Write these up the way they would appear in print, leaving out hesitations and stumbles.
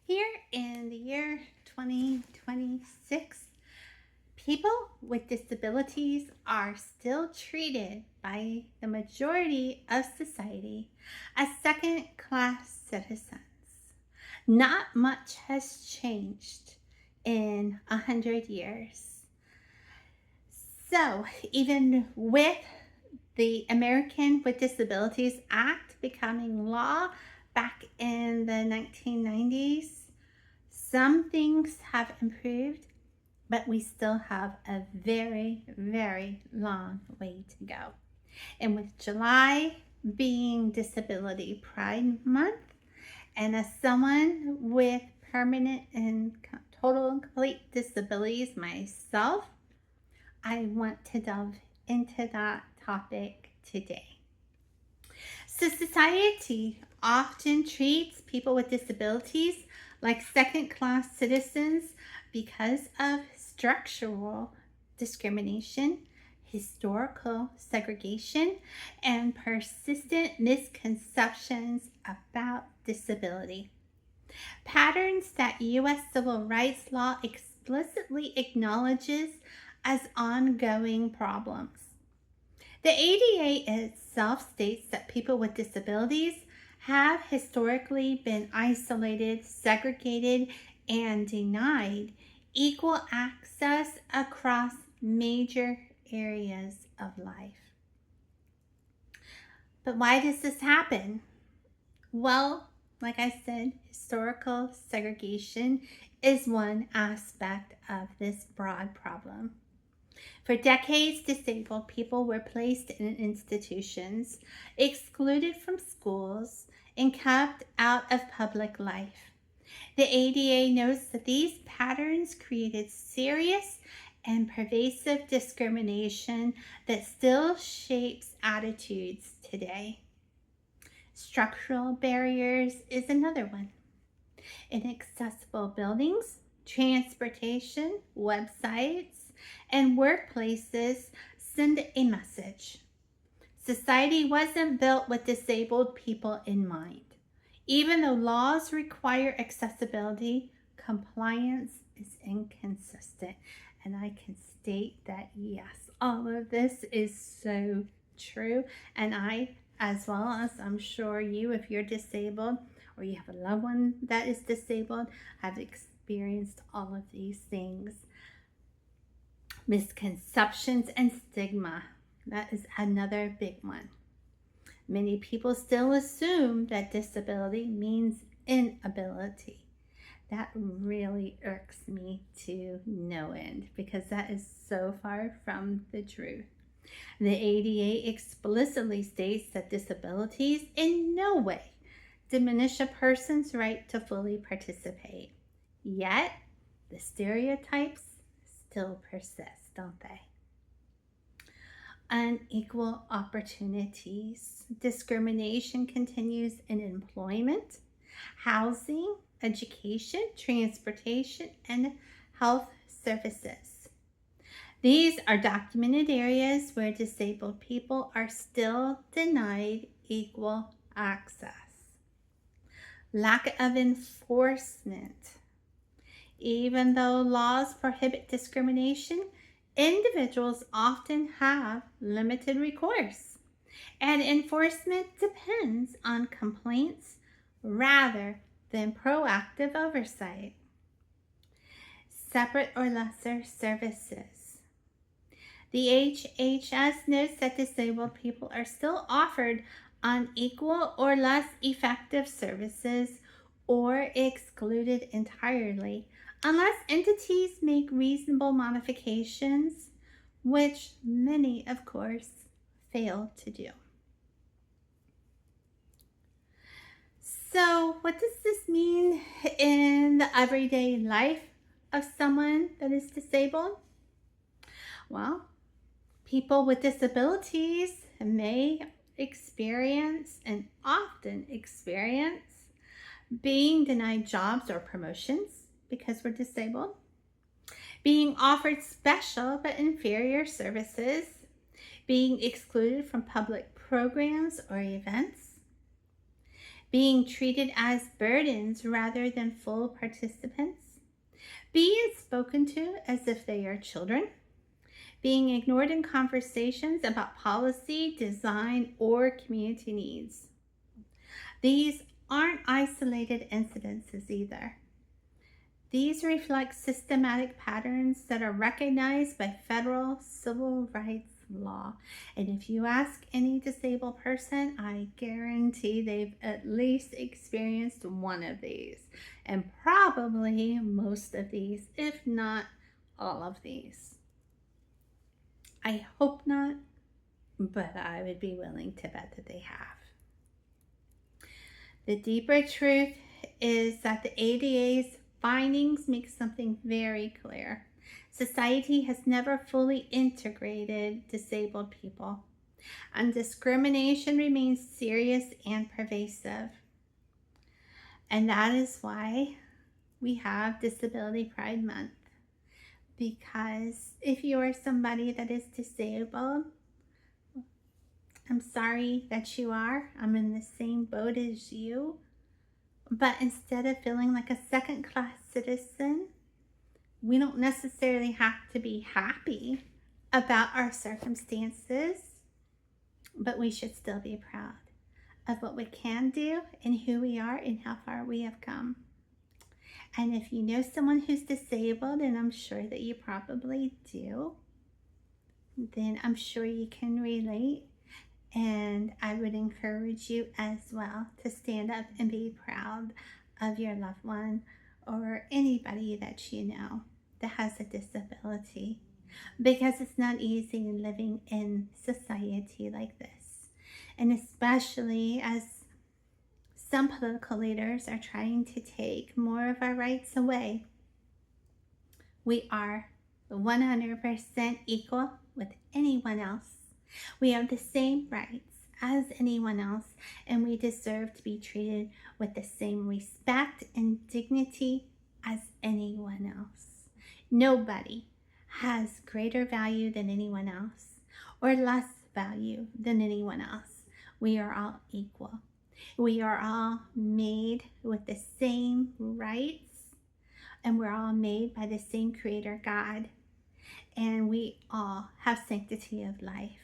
Here in the year 2026, people with disabilities are still treated by the majority of society as second class citizens. Not much has changed in 100 years. So, even with the American with Disabilities Act becoming law back in the 1990s, some things have improved, but we still have a very, very long way to go. And with July being Disability Pride Month, and as someone with permanent and total and complete disabilities myself, I want to delve into that topic today. So, society often treats people with disabilities like second class citizens because of structural discrimination, historical segregation, and persistent misconceptions about disability. Patterns that U.S. civil rights law explicitly acknowledges as ongoing problems. The ADA itself states that people with disabilities have historically been isolated, segregated, and denied equal access across major areas of life. But why does this happen? Well, like I said, historical segregation is one aspect of this broad problem. For decades, disabled people were placed in institutions, excluded from schools, and kept out of public life. The ADA notes that these patterns created serious and pervasive discrimination that still shapes attitudes today. Structural barriers is another one. Inaccessible buildings, transportation, websites, and workplaces send a message. Society wasn't built with disabled people in mind. Even though laws require accessibility, compliance is inconsistent. And I can state that yes, all of this is so true. And I, as well as I'm sure you, if you're disabled or you have a loved one that is disabled, have experienced all of these things. Misconceptions and stigma. That is another big one. Many people still assume that disability means inability. That really irks me to no end because that is so far from the truth. The ADA explicitly states that disabilities in no way diminish a person's right to fully participate. Yet, the stereotypes still persist, don't they? Unequal opportunities. Discrimination continues in employment, housing, education, transportation, and health services. These are documented areas where disabled people are still denied equal access. Lack of enforcement. Even though laws prohibit discrimination, individuals often have limited recourse, and enforcement depends on complaints rather than proactive oversight. Separate or lesser services. The HHS notes that disabled people are still offered unequal or less effective services or excluded entirely unless entities make reasonable modifications, which many, of course, fail to do. So, what does this mean in the everyday life of someone that is disabled? Well, people with disabilities may experience and often experience being denied jobs or promotions because we're disabled, being offered special but inferior services, being excluded from public programs or events, being treated as burdens rather than full participants, being spoken to as if they are children, being ignored in conversations about policy, design, or community needs. These aren't isolated incidences either. These reflect systematic patterns that are recognized by federal civil rights law. And if you ask any disabled person, I guarantee they've at least experienced one of these, and probably most of these, if not all of these. I hope not, but I would be willing to bet that they have. The deeper truth is that the ADA's findings make something very clear. Society has never fully integrated disabled people, and discrimination remains serious and pervasive. And that is why we have Disability Pride Month. Because if you are somebody that is disabled, I'm sorry that you are. I'm in the same boat as you. But instead of feeling like a second-class citizen, we don't necessarily have to be happy about our circumstances, but we should still be proud of what we can do and who we are and how far we have come. And if you know someone who's disabled, and I'm sure that you probably do, then I'm sure you can relate. And I would encourage you as well to stand up and be proud of your loved one or anybody that you know that has a disability, because it's not easy living in society like this. And especially as some political leaders are trying to take more of our rights away. We are 100% equal with anyone else. We have the same rights as anyone else, and we deserve to be treated with the same respect and dignity as anyone else. Nobody has greater value than anyone else or less value than anyone else. We are all equal. We are all made with the same rights, and we're all made by the same Creator God, and we all have sanctity of life.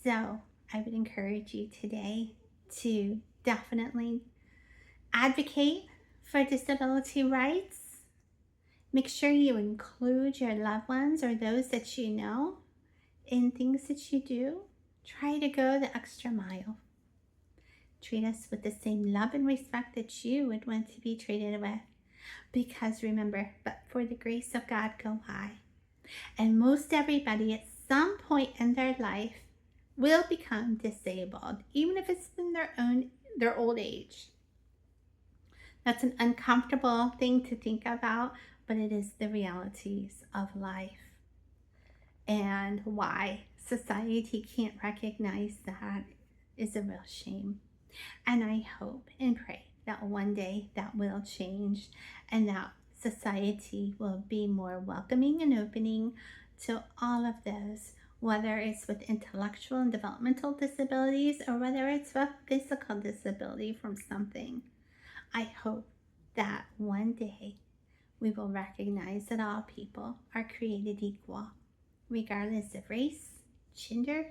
So I would encourage you today to definitely advocate for disability rights. Make sure you include your loved ones or those that you know in things that you do. Try to go the extra mile. Treat us with the same love and respect that you would want to be treated with. Because remember, but for the grace of God go I. And most everybody at some point in their life will become disabled, even if it's in their old age. That's an uncomfortable thing to think about, but it is the realities of life. And why society can't recognize that is a real shame. And I hope and pray that one day that will change, and that society will be more welcoming and opening to all of those, whether it's with intellectual and developmental disabilities or whether it's with physical disability from something. I hope that one day we will recognize that all people are created equal, regardless of race, gender,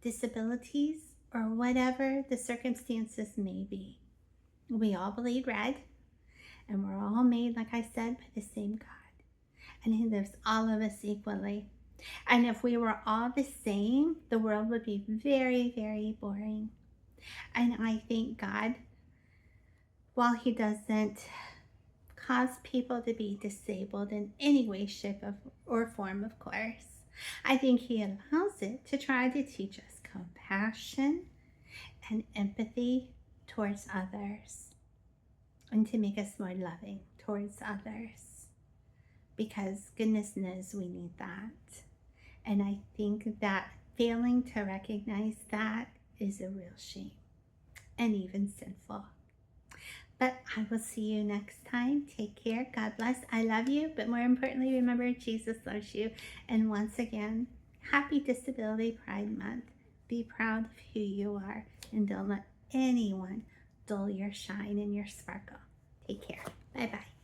disabilities, or whatever the circumstances may be. We all bleed red, and we're all made, like I said, by the same God. And He loves all of us equally. And if we were all the same, the world would be very, very boring. And I thank God, while He doesn't cause people to be disabled in any way, shape, or form, of course, I think He allows it to try to teach us compassion and empathy towards others, and to make us more loving towards others, because goodness knows we need that. And I think that failing to recognize that is a real shame and even sinful. But I will see you next time. Take care. God bless. I love you. But more importantly, remember, Jesus loves you. And once again, happy Disability Pride Month. Be proud of who you are, and don't let anyone dull your shine and your sparkle. Take care. Bye-bye.